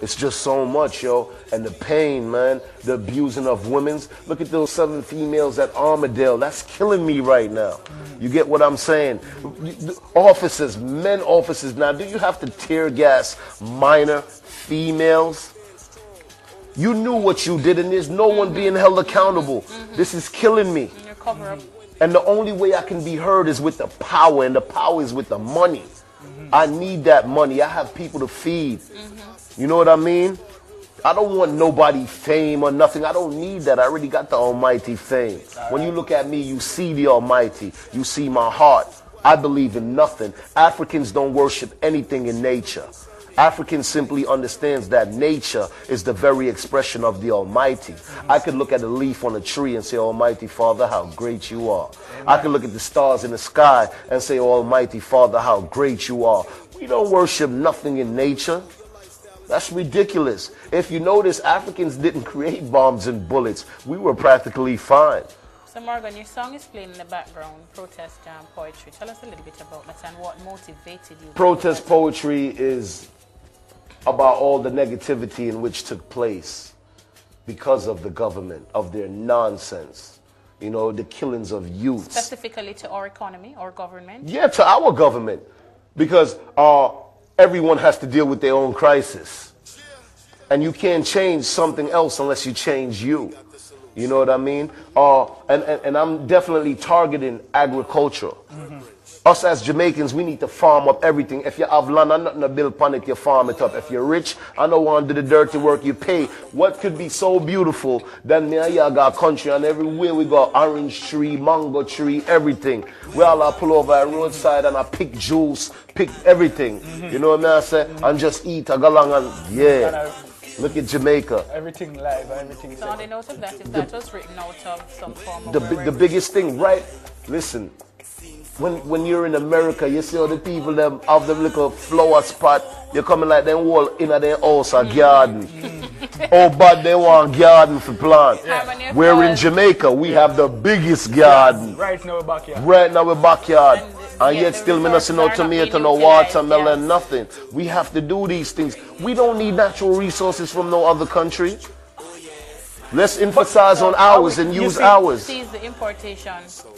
It's just so much, yo. And the pain, man, the abusing of women's. Look at those 7 females at Armadale. That's killing me right now. You get what I'm saying? Officers, men officers. Now, do you have to tear gas minor females? You knew what you did, and there's no one being held accountable. This is killing me. And the only way I can be heard is with the power, and the power is with the money. I need that money. I have people to feed. You know what I mean? I don't want nobody fame or nothing. I don't need that. I already got the almighty fame. When you look at me, you see the almighty. You see my heart. I believe in nothing. Africans don't worship anything in nature. African simply understands that nature is the very expression of the Almighty. I could look at a leaf on a tree and say, Almighty Father, how great you are. I could look at the stars in the sky and say, Almighty Father, how great you are. We don't worship nothing in nature. That's ridiculous. If you notice, Africans didn't create bombs and bullets. We were practically fine. So Morgan, your song is playing in the background, protest poetry. Tell us a little bit about that and what motivated you. Protest poetry is about all the negativity in which took place because of the government, of their nonsense. You know, the killings of youths. Specifically to our economy, our government? Yeah, to our government. Because everyone has to deal with their own crisis. And you can't change something else unless you change you. You know what I mean? And I'm definitely targeting agriculture. Us as Jamaicans, we need to farm up everything. If you have land and nothing to build upon it, you farm it up. If you're rich, I don't want to do the dirty work, you pay. What could be so beautiful than me and you got country, and everywhere we got orange tree, mango tree, everything. We all pull over a roadside and I pick juice, pick everything. You know what I say? And just eat, I go along and yeah. Look at Jamaica. Everything live, everything. So on the note of that, if that was written out of some form of the biggest thing, right? Listen. When you're in America, you see all the people them have them little flower spot. You're coming like them wall in their house or garden. Oh, but they want garden for plant. Yeah. We're in Jamaica. We have the biggest garden. Right now, we're backyard. Right now, we're backyard. And yet still, me not see no tomato, no watermelon, nothing. We have to do these things. We don't need natural resources from no other country. Let's emphasize on ours and use ours. Seize the importation.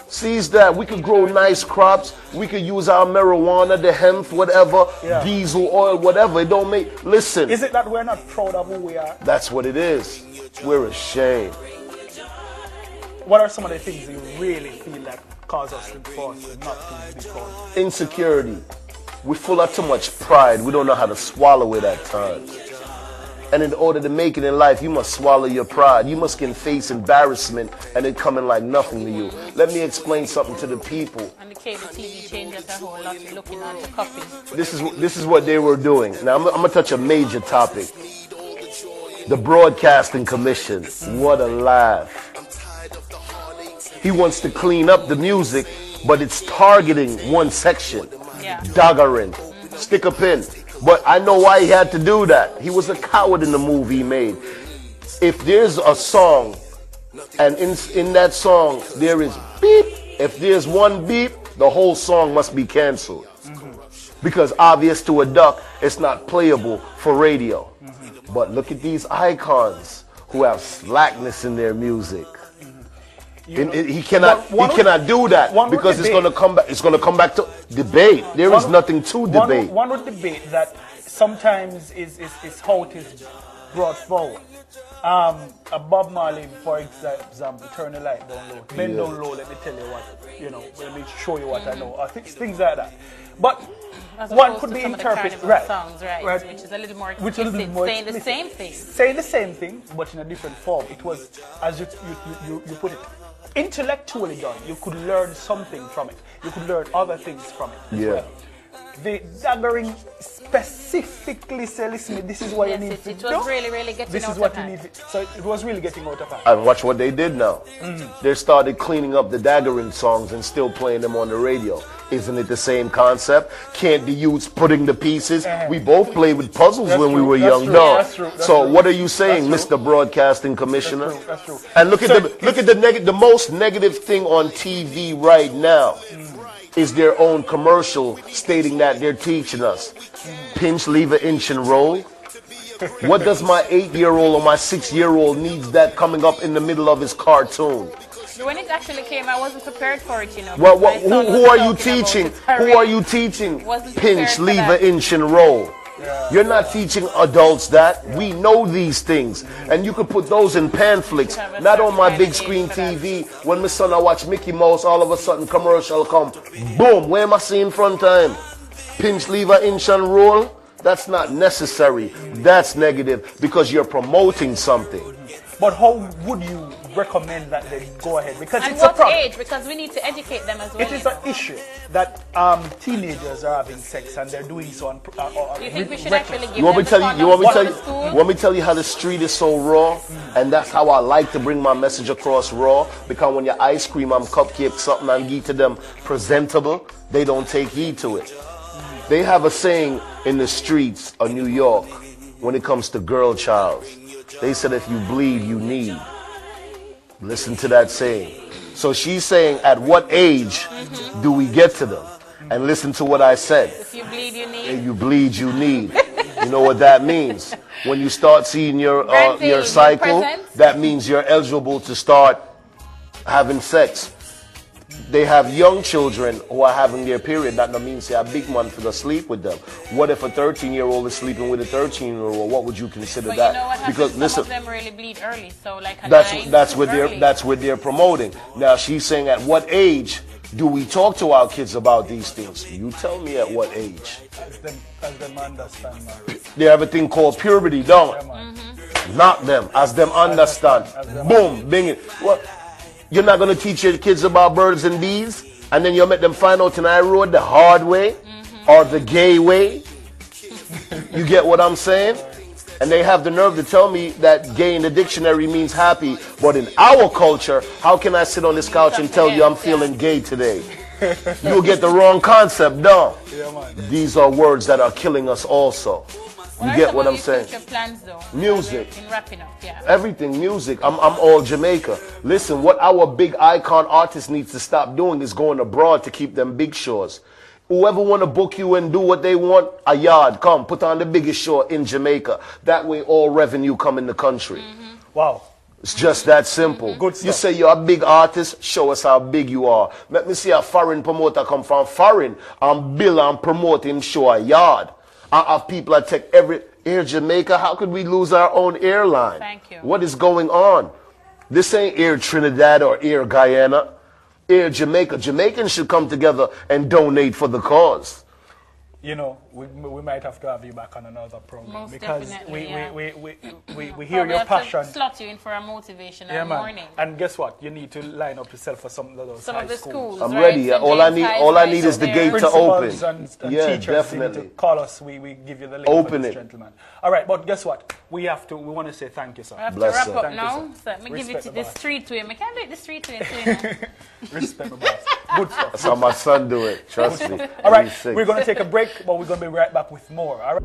Seize that. We could grow nice crops. We could use our marijuana, the hemp, whatever, diesel oil, whatever. It don't make. Listen. Is it that we're not proud of who we are? That's what it is. We're ashamed. What are some of the things you really feel that cause us to fall not to be proud? Insecurity. We're full of too much pride. We don't know how to swallow it at times. And in order to make it in life, you must swallow your pride. You must can face embarrassment and it coming like nothing to you. Let me explain something to the people. And the cable TV changed a whole lot looking at the copies. This is what they were doing. Now I'm going to touch a major topic. The Broadcasting Commission. What a laugh. He wants to clean up the music, but it's targeting one section. Yeah. Daggering. Stick a pin. But I know why he had to do that. He was a coward in the movie he made. If there's a song, and in that song there is beep, if there's one beep, the whole song must be canceled. Because obvious to a duck, it's not playable for radio. But look at these icons who have slackness in their music. He cannot do that because it's going to come back. It's going to come back to debate. There is nothing to debate. One would debate that sometimes is how it is brought forward. A Bob Marley, for example, turn the light down low, bend down low. Let me tell you what let me show you what I know. Things like that. But one could be interpreted songs, right? Which is a little more explicit, saying the same thing. Saying the same thing, but in a different form. It was, as you put it, intellectually done. You could learn something from it. You could learn other things from it as well. The daggering specifically say, listen, this is what you need to do. It was really getting this out is what of you hand. need. So it was really getting out of hand. And watch what they did now. They started cleaning up the daggering songs and still playing them on the radio. Isn't it the same concept? Can't the youths putting the pieces? We both played with puzzles when we were young. No. So what are you saying, Mr. Broadcasting Commissioner? That's true. And look at the most negative thing on TV right now is their own commercial stating that they're teaching us. Pinch, leave an inch and roll. What does my 8-year-old or my 6-year-old needs that coming up in the middle of his cartoon? When it actually came, I wasn't prepared for it, you know. Well, who are you teaching? Who are you teaching? Pinch, leave an inch and roll. You're not teaching adults that. We know these things. And you could put those in pamphlets, not on my big screen TV. When my son I watch Mickey Mouse, all of a sudden commercial come. Boom, where am I seeing front time? Pinch, leave an inch and roll. That's not necessary. That's negative because you're promoting something. But how would you recommend that they go ahead? Because and it's a what age? Because we need to educate them as well. It is an issue that teenagers are having sex and they're doing so on. You think we should actually give you want me them tell you? You want me tell you how the street is so raw, and that's how I like to bring my message across raw. Because when your ice cream and cupcake something and give to them presentable, they don't take heed to it. They have a saying in the streets of New York when it comes to girl child. They said if you bleed, you need. Listen to that saying. So she's saying, at what age do we get to them? And listen to what I said. If you bleed, you need. If you bleed, you need. You know what that means? When you start seeing your cycle, that means you're eligible to start having sex. They have young children who are having their period. That means they have big man for to sleep with them. What if a 13-year-old is sleeping with a 13-year-old? What would you consider but that? You know what happens? Because listen, some of them really bleed early. So like that's what they're promoting. Now she's saying, at what age do we talk to our kids about these things? You tell me at what age. As them understand, man. They have a thing called puberty, don't Knock them as them understand. Boom, bing it. What? You're not going to teach your kids about birds and bees, and then you'll make them find out in I road the hard way or the gay way. You get what I'm saying? And they have the nerve to tell me that gay in the dictionary means happy, but in our culture, how can I sit on this couch and tell you I'm feeling gay today? You'll get the wrong concept, no. These are words that are killing us also. You get what I'm saying? Plans, though? Music. In wrapping up, yeah. Everything, music. I'm all Jamaica. Listen, what our big icon artists needs to stop doing is going abroad to keep them big shows. Whoever want to book you and do what they want, a yard, come, put on the biggest show in Jamaica. That way all revenue come in the country. Wow. It's just that simple. Good stuff. You say you're a big artist, show us how big you are. Let me see a foreign promoter come from foreign and bill and promote him show a yard. I have people that take every Air Jamaica. How could we lose our own airline? Thank you. What is going on? This ain't Air Trinidad or Air Guyana. Air Jamaica. Jamaicans should come together and donate for the cause. You know, we might have to have you back on another program. Most because definitely, we hear your passion. Slot you in for a motivational morning. And guess what? You need to line up yourself for some of those of the schools. I'm ready. All I need is the gate to open. And yeah, teachers, definitely. You need to call us. We give you the link. Open for this gentleman. All right, but guess what? We want to say thank you, sir. We have to Bless wrap up you, now. So let me give it to the street to him. I can't do it the street to him. Respect my boss. Good stuff. That's how my son do it. Trust me. All right, we're going to take a break, but we're going to be right back with more. All right.